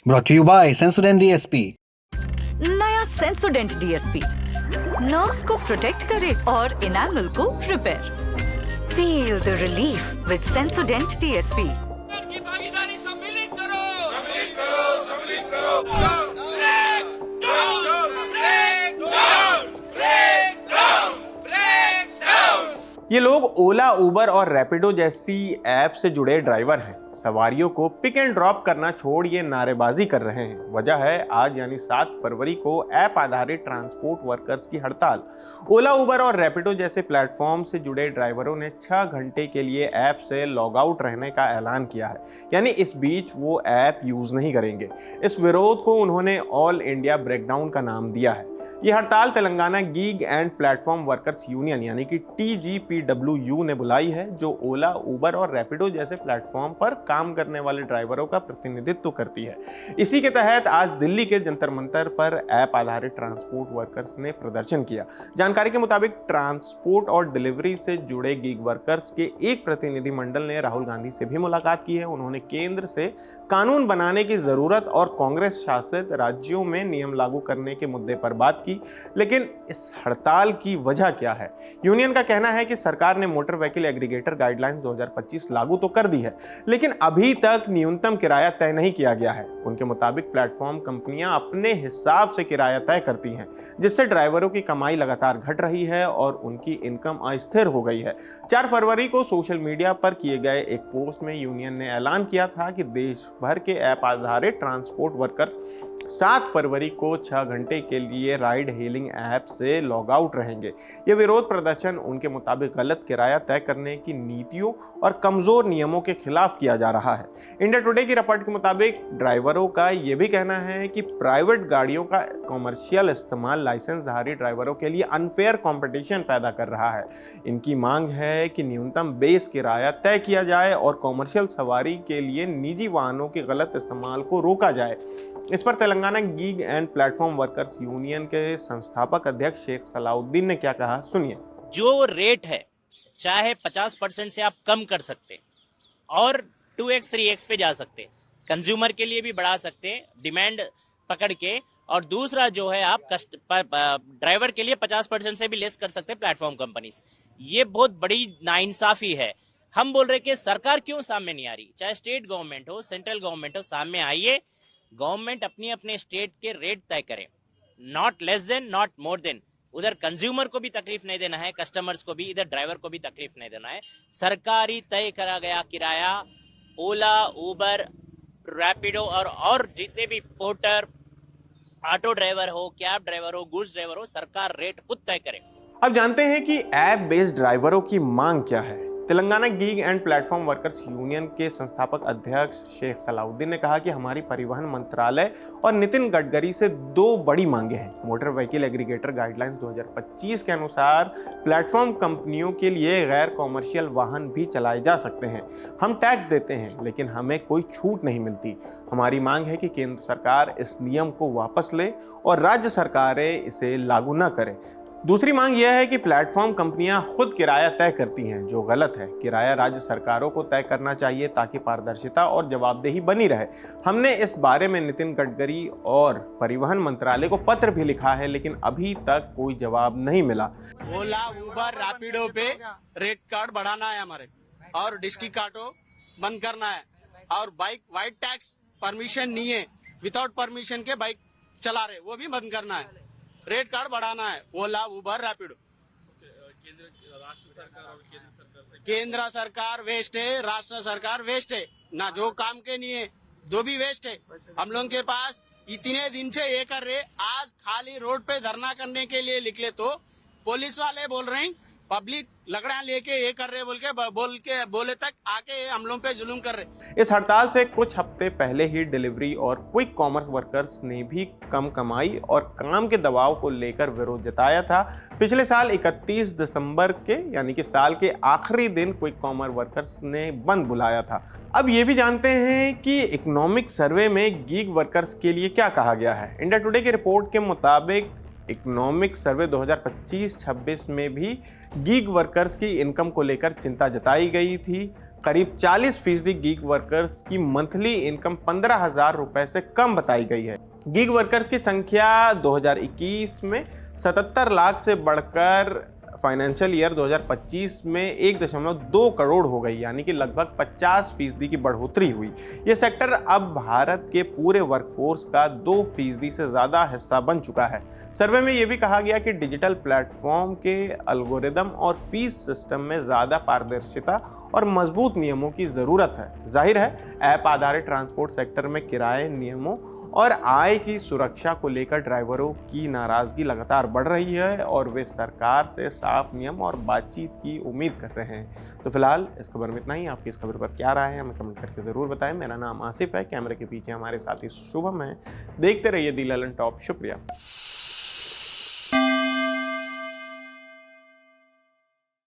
Brought to you by Sensodyne DSP। नया सेंसोडेंट DSP nerves को protect करे और इनेमल को repair. Feel the relief with सेंसोडेंट DSP. की भागीदारी सम्मिलित करो, सम्मिलित करो, सम्मिलित करो। ये लोग ओला, उबर और रैपिडो जैसी ऐप से जुड़े ड्राइवर हैं। सवारियों को पिक एंड ड्रॉप करना छोड़ ये नारेबाजी कर रहे हैं। वजह है आज यानी 7 फरवरी को ऐप आधारित ट्रांसपोर्ट वर्कर्स की हड़ताल। ओला, उबर और रैपिडो जैसे प्लेटफॉर्म से जुड़े ड्राइवरों ने 6 घंटे के लिए ऐप से लॉग आउट रहने का ऐलान किया है, यानी इस बीच वो ऐप यूज नहीं करेंगे। इस विरोध को उन्होंने ऑल इंडिया ब्रेकडाउन का नाम दिया है। ये हड़ताल Telangana gig and platform workers union यानी कि TGPWU ने बुलाई है, जो ओला, उबर और रैपिडो जैसे प्लेटफॉर्म पर काम करने वाले ड्राइवरों का प्रतिनिधित्व करती है। इसी के तहत आज दिल्ली के जंतर मंतर पर ऐप आधारित ट्रांसपोर्ट वर्कर्स ने प्रदर्शन किया। जानकारी के मुताबिक ट्रांसपोर्ट और डिलीवरी से जुड़े गीग वर्कर्स के एक प्रतिनिधिमंडल ने राहुल गांधी से भी मुलाकात की है। उन्होंने केंद्र से कानून बनाने की जरूरत और कांग्रेस शासित राज्यों में नियम लागू करने के मुद्दे पर बात की। लेकिन इस हड़ताल की वजह क्या है? यूनियन का कहना है कि सरकार ने मोटर व्हीकल एग्रीगेटर गाइडलाइंस 2025 लागू तो कर दी है, लेकिन अभी तक न्यूनतम किराया तय नहीं किया गया है। उनके मुताबिक प्लेटफॉर्म कंपनियां अपने हिसाब से किराया तय करती हैं, जिससे ड्राइवरों की कमाई लगातार घट रही है और उनकी इनकम अस्थिर हो गई है। 4 फरवरी को सोशल मीडिया पर किए गए एक पोस्ट में यूनियन ने ऐलान किया था कि देश भर के ऐप आधारित ट्रांसपोर्ट वर्कर्स 7 फरवरी को 6 घंटे के लिए राइड हेलिंग ऐप से लॉग आउट रहेंगे। यह विरोध प्रदर्शन उनके मुताबिक गलत किराया तय करने की नीतियों और कमजोर नियमों के खिलाफ किया जा रहा है। इंडिया टुडे की रिपोर्ट के मुताबिक ड्राइवरों का यह भी कहना है कि प्राइवेट गाड़ियों का कॉमर्शियल इस्तेमाल लाइसेंसधारी ड्राइवरों के लिए अनफेयर कंपटीशन पैदा कर रहा है। इनकी मांग है कि न्यूनतम बेस किराया तय किया जाए और कॉमर्शियल सवारी के लिए निजी वाहनों के गलत इस्तेमाल को रोका जाए। इस पर Telangana gig and platform workers union के संस्थापक अध्यक्ष शेख सलाउद्दीन ने क्या कहा, सुनिए। जो रेट है चाहे 50% से आप कम कर सकते और 2x 3x पे जा सकते, कंज्यूमर के लिए भी बढ़ा सकते डिमांड पकड़ के, और दूसरा जो है आप ड्राइवर के लिए 50% से भी लेस कर सकते प्लेटफॉर्म कंपनीज। ये बहुत बड़ी नाइंसाफी है। हम बोल रहे कि सरकार क्यों सामने नहीं आ रही, चाहे स्टेट गवर्नमेंट हो, सेंट्रल गवर्नमेंट हो, सामने आइए। गवर्नमेंट अपनी अपने स्टेट के रेट तय करे, not less than, not more than. उधर कंज्यूमर को भी तकलीफ नहीं देना है, कस्टमर्स को भी, इधर ड्राइवर को भी तकलीफ नहीं देना है। सरकारी तय करा गया किराया ओला, उबर, रैपिडो और जितने भी पोर्टर, ऑटो ड्राइवर हो, कैब ड्राइवर हो, गुड्स ड्राइवर हो, सरकार रेट खुद तय करे। अब जानते हैं कि ऐप बेस्ड ड्राइवरों की मांग क्या है। Telangana gig and platform workers union के संस्थापक अध्यक्ष शेख सलाउद्दीन ने कहा कि हमारी परिवहन मंत्रालय और नितिन गडकरी से 2 बड़ी मांगे हैं। मोटर व्हीकल एग्रीगेटर गाइडलाइंस 2025 के अनुसार प्लेटफॉर्म कंपनियों के लिए गैर कॉमर्शियल वाहन भी चलाए जा सकते हैं। हम टैक्स देते हैं, लेकिन हमें कोई छूट नहीं मिलती। हमारी मांग है कि केंद्र सरकार इस नियम को वापस ले और राज्य सरकारें इसे लागू न करें। दूसरी मांग यह है कि प्लेटफॉर्म कंपनियां खुद किराया तय करती हैं, जो गलत है। किराया राज्य सरकारों को तय करना चाहिए ताकि पारदर्शिता और जवाबदेही बनी रहे। हमने इस बारे में नितिन गडकरी और परिवहन मंत्रालय को पत्र भी लिखा है, लेकिन अभी तक कोई जवाब नहीं मिला। ओला, उबर, रैपिडो पे रेट कार्ड बढ़ाना है हमारे, और डिस्ट्रिक्ट ऑटो बंद करना है, और बाइक वाइट टैक्स परमिशन नहीं है, विदाउट परमिशन के बाइक चला रहे वो भी बंद करना है। रेट कार्ड बढ़ाना है ओला, उबर, रैपिडो। केंद्र सरकार वेस्ट है, राष्ट्र सरकार वेस्ट है ना, जो काम के नहीं है दो भी वेस्ट है। हम लोगों के पास इतने दिन से ये कर रहे, आज खाली रोड पे धरना करने के लिए निकले तो पुलिस वाले बोल रहे हैं पब्लिक लगड़ा लेके ये कर रहे बोले तक आके हम लोग पे जुल्म कर रहे। इस हड़ताल से कुछ हफ्ते पहले ही डिलीवरी और क्विक कॉमर्स वर्कर्स ने भी कम कमाई और काम के दबाव को लेकर विरोध जताया था। पिछले साल 31 दिसंबर के यानी कि साल के आखिरी दिन क्विक कॉमर्स वर्कर्स ने बंद बुलाया था। अब ये भी जानते हैं कि इकोनॉमिक सर्वे में गीग वर्कर्स के लिए क्या कहा गया है। इंडिया टुडे की रिपोर्ट के मुताबिक इकोनॉमिक सर्वे 2025-26 में भी गीग वर्कर्स की इनकम को लेकर चिंता जताई गई थी। करीब 40% गीग वर्कर्स की मंथली इनकम 15,000 रुपए से कम बताई गई है। गीग वर्कर्स की संख्या 2021 में 77 लाख से बढ़कर फाइनेंशियल ईयर 2025 में 1.2 करोड़ हो गई, यानी कि लगभग 50% की बढ़ोतरी हुई। ये सेक्टर अब भारत के पूरे वर्कफोर्स का 2% से ज़्यादा हिस्सा बन चुका है। सर्वे में ये भी कहा गया कि डिजिटल प्लेटफॉर्म के एल्गोरिदम और फीस सिस्टम में ज़्यादा पारदर्शिता और मजबूत नियमों की ज़रूरत है। जाहिर है, ऐप आधारित ट्रांसपोर्ट सेक्टर में किराए नियमों और आय की सुरक्षा को लेकर ड्राइवरों की नाराजगी लगातार बढ़ रही है और वे सरकार से साफ नियम और बातचीत की उम्मीद कर रहे हैं। तो फिलहाल इस खबर में इतना ही। आपकी इस खबर पर क्या राय है हमें कमेंट करके ज़रूर बताएं। मेरा नाम आसिफ है, कैमरे के पीछे हमारे साथी शुभम है। देखते रहिए दी ललन टॉप। शुक्रिया।